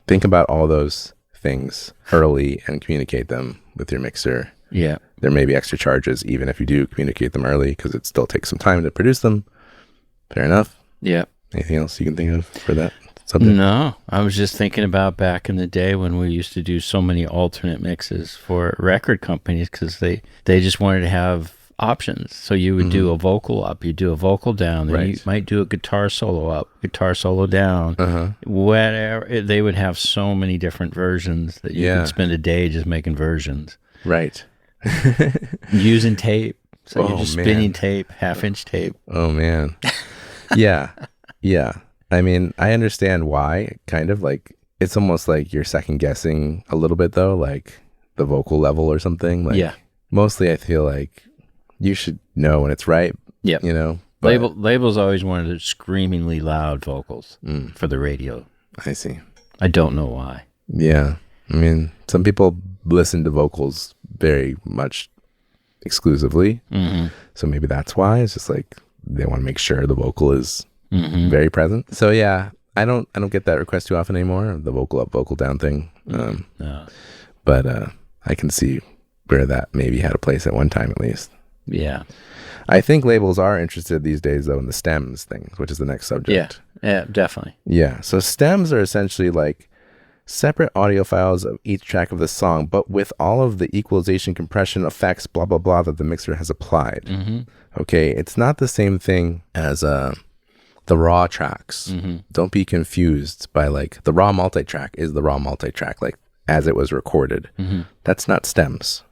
Think about all those things early and communicate them with your mixer. Yeah. There may be extra charges even if you do communicate them early because it still takes some time to produce them. Fair enough. Yeah. Anything else you can think of for that subject? No, I was just thinking about back in the day when we used to do so many alternate mixes for record companies because they just wanted to have options. So you would do a vocal up, you do a vocal down, then you might do a guitar solo up, guitar solo down, whatever. They would have so many different versions that you could spend a day just making versions. Right. Using tape. So you're just spinning tape, half-inch tape. Oh, man. Yeah. Yeah. I mean, I understand why, kind of. Like, it's almost like you're second-guessing a little bit, though, like the vocal level or something. Like, mostly I feel like you should know when it's right, you know? Labels always wanted screamingly loud vocals for the radio. I see. I don't know why. Yeah. I mean, some people listen to vocals very much exclusively. So maybe that's why. It's just like they want to make sure the vocal is very present. So yeah, I don't get that request too often anymore, the vocal up, vocal down thing. No. But I can see where that maybe had a place at one time at least. Yeah. I think labels are interested these days, though, in the stems thing, which is the next subject. Yeah, definitely. Yeah. So stems are essentially like separate audio files of each track of the song, but with all of the equalization, compression, effects, blah, blah, blah, that the mixer has applied. Okay. It's not the same thing as the raw tracks. Don't be confused by like the raw multi-track is the raw multi-track, like as it was recorded. That's not stems.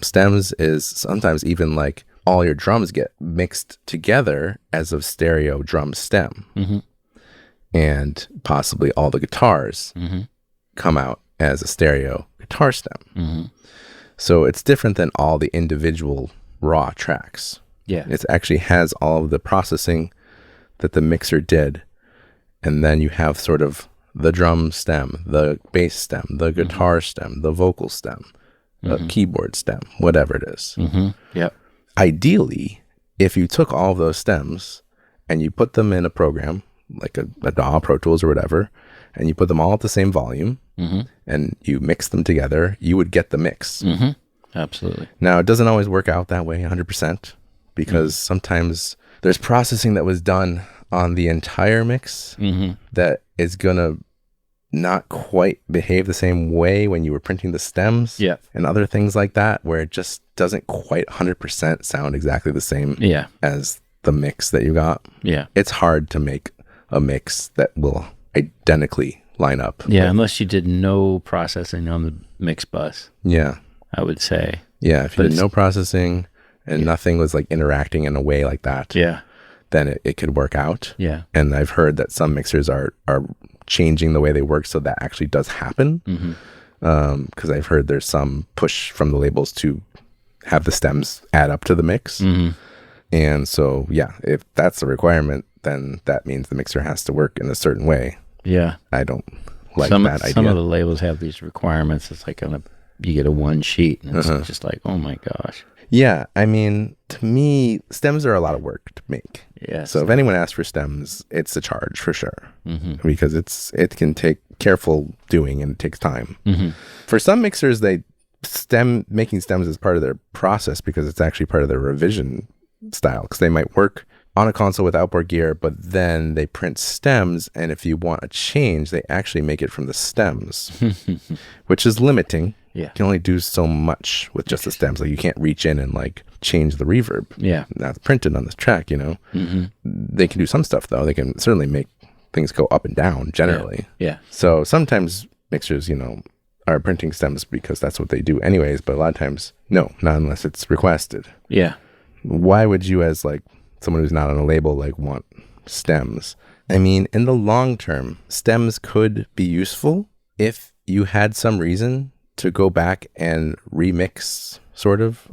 Stems is sometimes even like all your drums get mixed together as a stereo drum stem. And possibly all the guitars come out as a stereo guitar stem. So it's different than all the individual raw tracks. Yeah. It actually has all of the processing that the mixer did. And then you have sort of the drum stem, the bass stem, the guitar stem, the vocal stem, the keyboard stem, whatever it is. Yep. Ideally, if you took all of those stems and you put them in a program, like a DAW, Pro Tools or whatever, and you put them all at the same volume and you mix them together, you would get the mix. Absolutely. Now, it doesn't always work out that way 100% because sometimes there's processing that was done on the entire mix that is going to not quite behave the same way when you were printing the stems and other things like that, where it just doesn't quite 100% sound exactly the same as the mix that you got. Yeah. It's hard to make a mix that will identically line up. Yeah, unless you did no processing on the mix bus. Yeah. I would say. Yeah, if you did no processing and nothing was like interacting in a way like that, then it could work out. Yeah. And I've heard that some mixers are changing the way they work so that actually does happen. Because I've heard there's some push from the labels to have the stems add up to the mix. And so, yeah, if that's a requirement, then that means the mixer has to work in a certain way. Yeah. I don't like that idea. Some of the labels have these requirements. It's like you get a one sheet and it's just like, oh my gosh. Yeah. I mean, to me, stems are a lot of work to make. Yes. So if anyone asks for stems, it's a charge for sure. Because it can take careful doing and it takes time. For some mixers, making stems is part of their process because it's actually part of their revision style, because they might work on a console with outboard gear, but then they print stems, and if you want a change, they actually make it from the stems, which is limiting. Yeah. You can only do so much with just the stems. Like you can't reach in and like change the reverb. Yeah. That's printed on this track, you know. They can do some stuff though. They can certainly make things go up and down generally. Yeah. So sometimes mixers, are printing stems because that's what they do anyways, but a lot of times, no, not unless it's requested. Yeah. Why would you, as like someone who's not on a label, like want stems? I mean, in the long term, stems could be useful if you had some reason to go back and remix, sort of.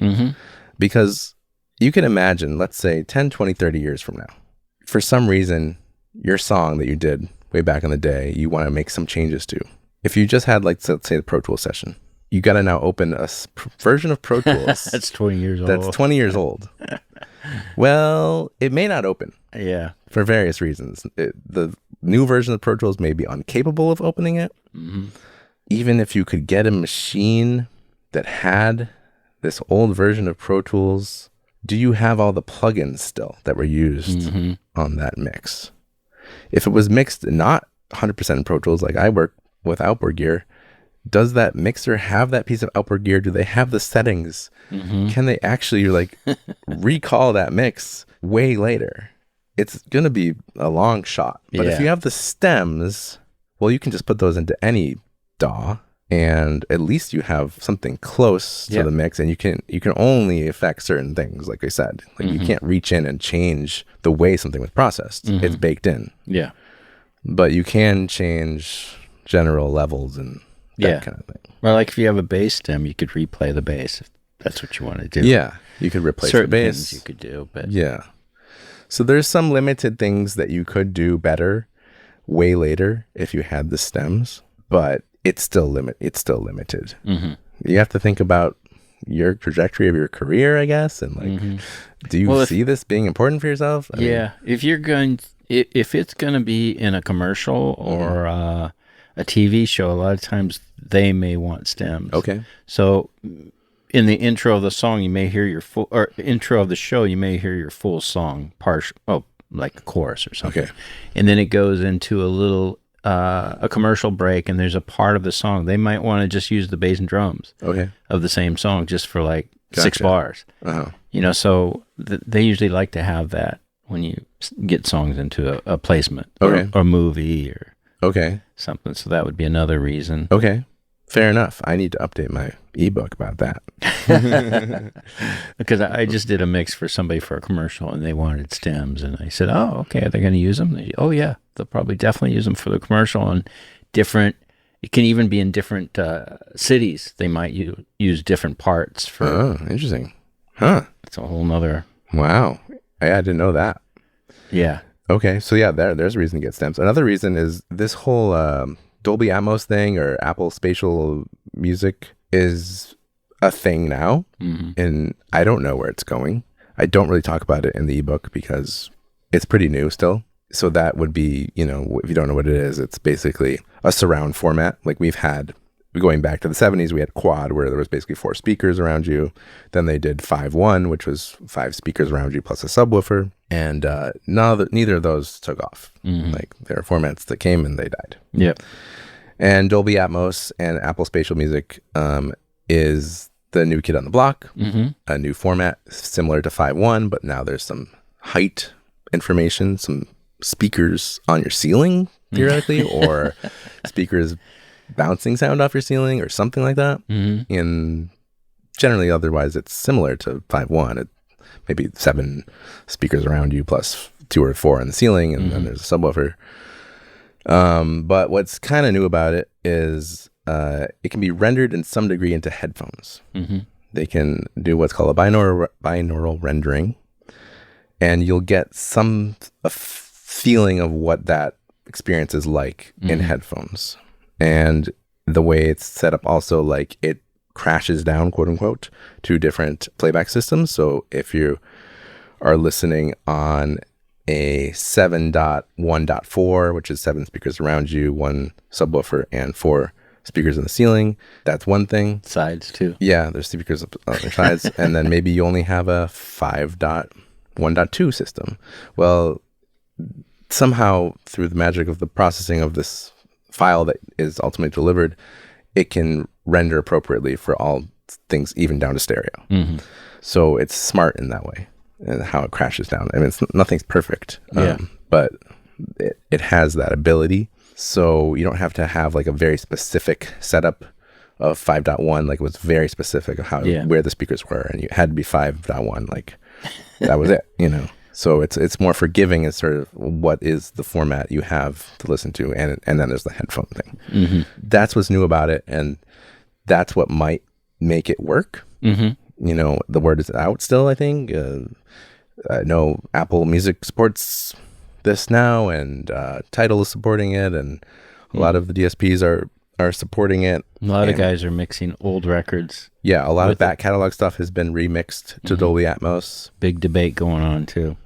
Because you can imagine, let's say 10, 20, 30 years from now, for some reason, your song that you did way back in the day, you want to make some changes to. If you just had, like, let's say the Pro Tools session, you got to now open a version of Pro Tools. That's 20 years old. That's 20 years old. Well, it may not open. Yeah. For various reasons. The new version of Pro Tools may be incapable of opening it. Mm-hmm. Even if you could get a machine that had this old version of Pro Tools, do you have all the plugins still that were used on that mix? If it was mixed not 100% in Pro Tools, like I work with outboard gear, does that mixer have that piece of outboard gear? Do they have the settings? Can they actually like recall that mix way later? It's going to be a long shot. But if you have the stems, well, you can just put those into any DAW, and at least you have something close to the mix, and you can only affect certain things, like I said. Like you can't reach in and change the way something was processed. It's baked in. Yeah. But you can change general levels and that kind of thing. Well, like if you have a bass stem, you could replay the bass if that's what you want to do. Yeah. You could replace certain the bass. things you could do, but yeah. So there's some limited things that you could do better way later if you had the stems, but it's still limited. You have to think about your trajectory of your career, I guess, and like, do you see this being important for yourself? I mean, if it's going to be in a commercial or a TV show, a lot of times they may want stems. Okay. So in the intro of the song, you may hear your full, or intro of the show, you may hear your full song, like a chorus or something. Okay. And then it goes into a little, a commercial break, and there's a part of the song. They might want to just use the bass and drums of the same song just for like 6 bars. You know, so they usually like to have that when you get songs into a placement or a movie or something. So that would be another reason. Okay. Fair enough. I need to update my ebook about that. Because I just did a mix for somebody for a commercial, and they wanted stems, and I said, "Oh, okay. Are they going to use them?" Oh, yeah. They'll probably definitely use them for the commercial, and different. It can even be in different cities. They might use different parts for. Oh, interesting. Huh. It's a whole nother. Wow. I didn't know that. Yeah. Okay. So yeah, there's a reason to get stems. Another reason is this whole Dolby Atmos thing or Apple Spatial Music is a thing now, and I don't know where it's going. I don't really talk about it in the ebook because it's pretty new still. So that would be, you know, if you don't know what it is, it's basically a surround format. Like we've had, going back to the 70s, we had quad where there was basically 4 speakers around you. Then they did 5.1, which was 5 speakers around you plus a subwoofer. And neither of those took off. Like there are formats that came and they died. Yep. And Dolby Atmos and Apple Spatial Music is the new kid on the block, a new format similar to 5.1, but now there's some height information, some speakers on your ceiling, theoretically, or speakers bouncing sound off your ceiling or something like that. And generally, otherwise, it's similar to 5.1. Maybe 7 speakers around you plus 2 or 4 on the ceiling, and then there's a subwoofer. But what's kind of new about it is it can be rendered in some degree into headphones. They can do what's called a binaural rendering, and you'll get a feeling of what that experience is like in headphones. And the way it's set up also, like it crashes down, quote unquote, to different playback systems. So if you are listening on a 7.1.4, which is 7 speakers around you, 1 subwoofer, and 4 speakers in the ceiling, that's one thing. Sides too. Yeah, there's speakers on their sides. And then maybe you only have a 5.1.2 system. Well, somehow through the magic of the processing of this file that is ultimately delivered, it can render appropriately for all things, even down to stereo. So it's smart in that way, and how it crashes down. I mean, nothing's perfect, but it has that ability. So you don't have to have like a very specific setup of 5.1. Like it was very specific of where the speakers were, and you had to be 5.1. Like that was it, you know. So it's more forgiving as sort of what is the format you have to listen to, and then there's the headphone thing. That's what's new about it, and that's what might make it work. You know, the word is out still, I think. I know Apple Music supports this now, and Tidal is supporting it, and a lot of the DSPs are supporting it. A lot of guys are mixing old records. Yeah, a lot of back catalog stuff has been remixed to Dolby Atmos. Big debate going on too.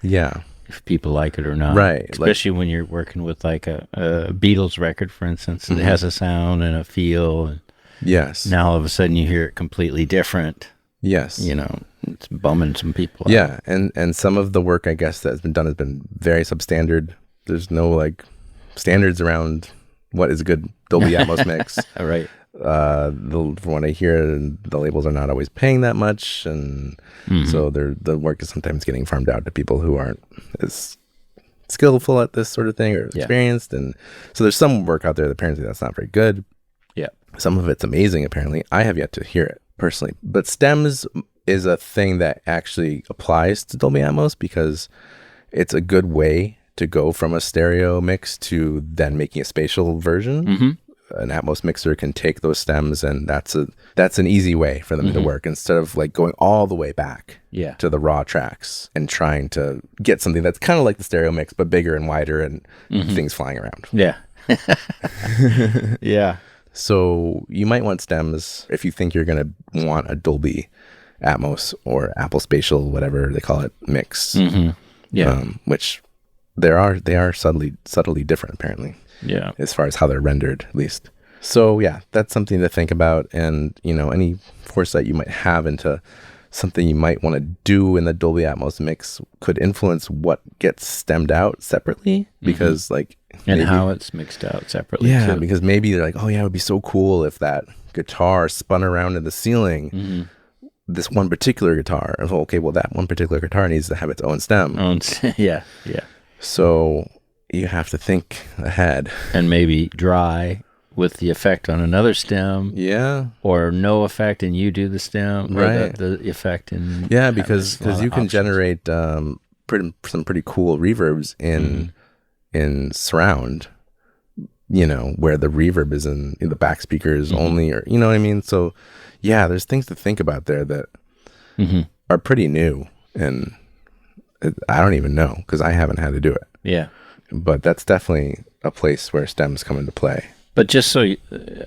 Yeah. if people like it or not. Right. Especially when you're working with like a Beatles record, for instance, that has a sound and a feel. And yes. now all of a sudden you hear it completely different. Yes. It's bumming some people out. Yeah. And some of the work, I guess, that has been done has been very substandard. There's no like standards around what is a good Dolby Atmos mix. All right. From what I hear, the labels are not always paying that much, and so the work is sometimes getting farmed out to people who aren't as skillful at this sort of thing or experienced, and so there's some work out there that apparently that's not very good. Yeah, some of it's amazing. Apparently, I have yet to hear it personally, but stems is a thing that actually applies to Dolby Atmos because it's a good way to go from a stereo mix to then making a spatial version. An Atmos mixer can take those stems, and that's an easy way for them to work instead of like going all the way back to the raw tracks and trying to get something that's kind of like the stereo mix but bigger and wider and things flying around. Yeah. Yeah. So you might want stems if you think you're going to want a Dolby Atmos or Apple Spatial, whatever they call it, mix. Yeah. Which they are subtly different apparently. Yeah. As far as how they're rendered, at least. So yeah, that's something to think about. And, any foresight you might have into something you might want to do in the Dolby Atmos mix could influence what gets stemmed out separately because and how it's mixed out separately. Yeah, too. because maybe they're like, oh yeah, it would be so cool if that guitar spun around in the ceiling. This one particular guitar. Okay, well that one particular guitar needs to have its own stem. Yeah. So you have to think ahead. And maybe dry with the effect on another stem. Yeah. Or no effect and you do the stem. Right. Or the effect. Because you can generate some pretty cool reverbs in surround, where the reverb is in the back speakers only, or, you know what I mean? So yeah, there's things to think about there that are pretty new. And I don't even know because I haven't had to do it. Yeah. But that's definitely a place where stems come into play. But just so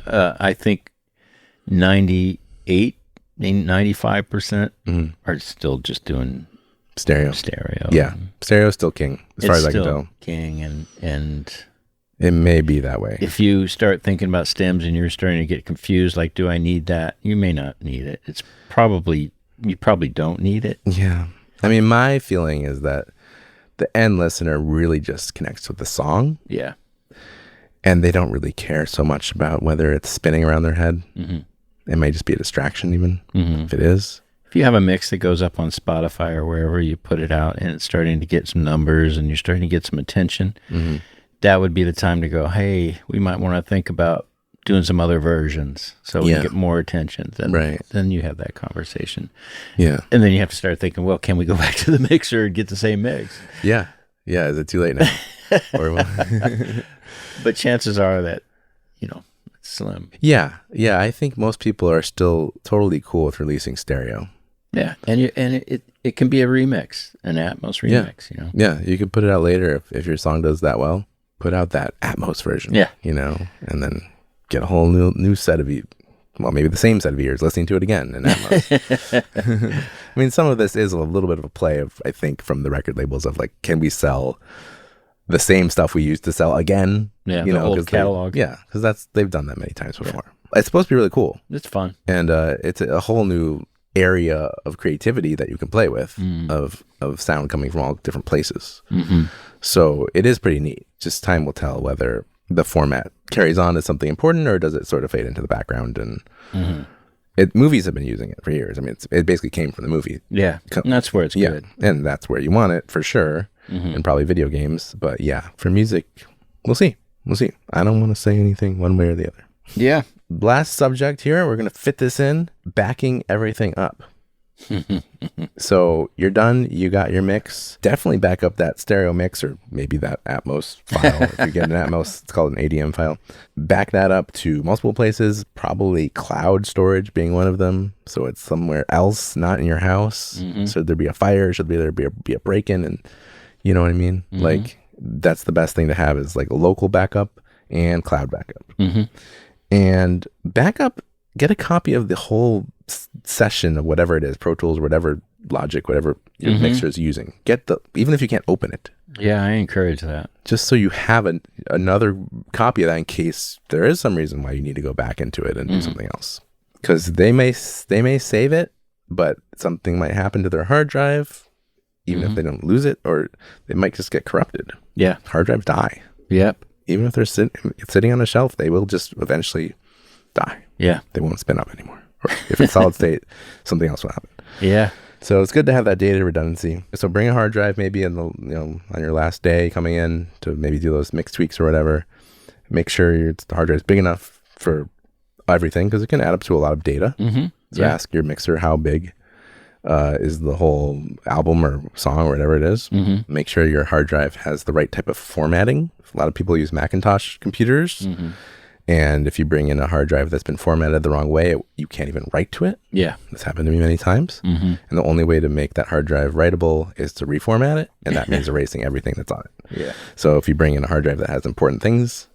I think 95% are still just doing stereo. Yeah. Stereo is still king as far as I can tell. King and it may be that way. If you start thinking about stems and you're starting to get confused, like, do I need that? You may not need it. You probably don't need it. Yeah. I mean, my feeling is that the end listener really just connects with the song. Yeah. And they don't really care so much about whether it's spinning around their head. It may just be a distraction even, if it is. If you have a mix that goes up on Spotify or wherever you put it out and it's starting to get some numbers and you're starting to get some attention, that would be the time to go, hey, we might want to think about doing some other versions so we can get more attention. Then you have that conversation. Yeah. And then you have to start thinking, well, can we go back to the mixer and get the same mix? Yeah. Yeah. Is it too late now? But chances are that, it's slim. Yeah. Yeah. I think most people are still totally cool with releasing stereo. Yeah. And it can be a remix, an Atmos remix, Yeah. You could put it out later if your song does that well. Put out that Atmos version. Yeah. And then get a whole new set of maybe the same set of ears listening to it again in Atmos. I mean, some of this is a little bit of a play of, I think, from the record labels of like, can we sell the same stuff we used to sell again? Yeah, the old catalog. Because they've done that many times before. It's supposed to be really cool. It's fun. And it's a whole new area of creativity that you can play with of sound coming from all different places. So it is pretty neat. Just time will tell whether the format carries on as something important or does it sort of fade into the background. And movies have been using it for years. I mean, it basically came from the movie. Yeah, and that's where it's good. And that's where you want it for sure. And probably video games. But yeah, for music, we'll see. I don't want to say anything one way or the other. Yeah. Last subject here, we're going to fit this in, backing everything up. So you're done. You got your mix. Definitely back up that stereo mix or maybe that Atmos file. If you get an Atmos, it's called an ADM file. Back that up to multiple places, probably cloud storage being one of them. So it's somewhere else, not in your house. Should there be a fire? Should there be a break-in? And you know what I mean? Like that's the best thing to have is like a local backup and cloud backup. And backup, get a copy of the whole session of whatever it is, Pro Tools, whatever Logic, whatever your mixer is using. Even if you can't open it. Yeah, I encourage that. Just so you have another copy of that in case there is some reason why you need to go back into it and do something else. Because they may save it, but something might happen to their hard drive, even if they don't lose it, or they might just get corrupted. Yeah. Hard drives die. Yep. Even if they're sitting on a shelf, they will just eventually die. Yeah. They won't spin up anymore. Or if it's solid state, something else will happen. Yeah. So it's good to have that data redundancy. So bring a hard drive maybe on your last day coming in to maybe do those mix tweaks or whatever. Make sure the hard drive is big enough for everything, because it can add up to a lot of data. So ask your mixer how big is the whole album or song or whatever it is. Make sure your hard drive has the right type of formatting. A lot of people use Macintosh computers. And if you bring in a hard drive that's been formatted the wrong way, you can't even write to it. Yeah. This happened to me many times. And the only way to make that hard drive writable is to reformat it. And that means erasing everything that's on it. Yeah. So if you bring in a hard drive that has important things,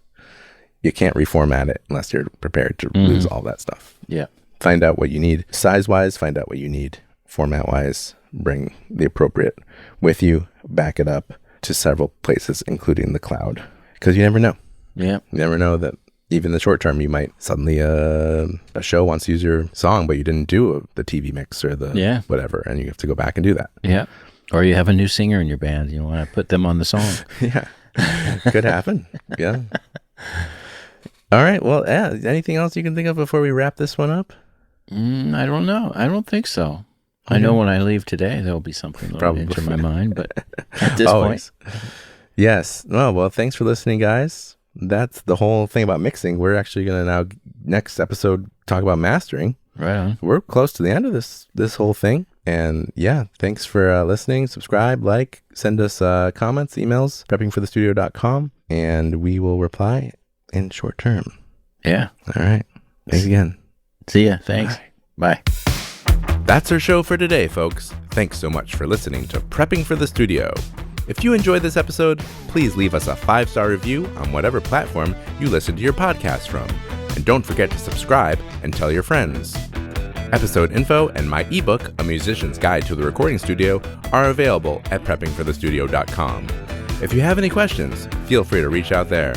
you can't reformat it unless you're prepared to lose all that stuff. Yeah. Find out what you need. Size-wise, find out what you need. Format-wise, bring the appropriate with you. Back it up to several places, including the cloud. Because you never know. Yeah. You never know that even in the short term, you might suddenly, a show wants to use your song, but you didn't do the TV mix or the whatever, and you have to go back and do that. Yeah. Or you have a new singer in your band. You want to put them on the song. Yeah. Could happen. Yeah. All right. Well, anything else you can think of before we wrap this one up? I don't know. I don't think so. I know when I leave today, there'll be something that'll enter my mind, but at this point. Yes. Well, thanks for listening, guys. That's the whole thing about mixing. We're actually going to now, next episode, talk about mastering. Right on. We're close to the end of this whole thing. And yeah, thanks for listening. Subscribe, send us comments, emails, preppingforthestudio.com, and we will reply in short term. Yeah. All right. Thanks again. See ya. Thanks. Bye. That's our show for today, folks. Thanks so much for listening to Prepping for the Studio. If you enjoyed this episode, please leave us a 5-star review on whatever platform you listen to your podcast from. And don't forget to subscribe and tell your friends. Episode info and my ebook, A Musician's Guide to the Recording Studio, are available at preppingforthestudio.com. If you have any questions, feel free to reach out there.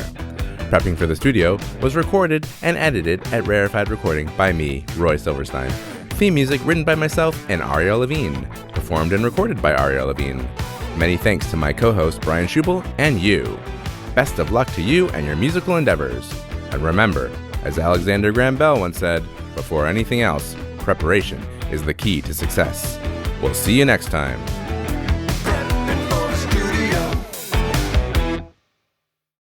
Prepping for the Studio was recorded and edited at Rarefied Recording by me, Roy Silverstein. Theme music written by myself and Ariel Levine. Performed and recorded by Ariel Levine. Many thanks to my co-host Brian Schubel and you. Best of luck to you and your musical endeavors. And remember, as Alexander Graham Bell once said, before anything else, preparation is the key to success. We'll see you next time.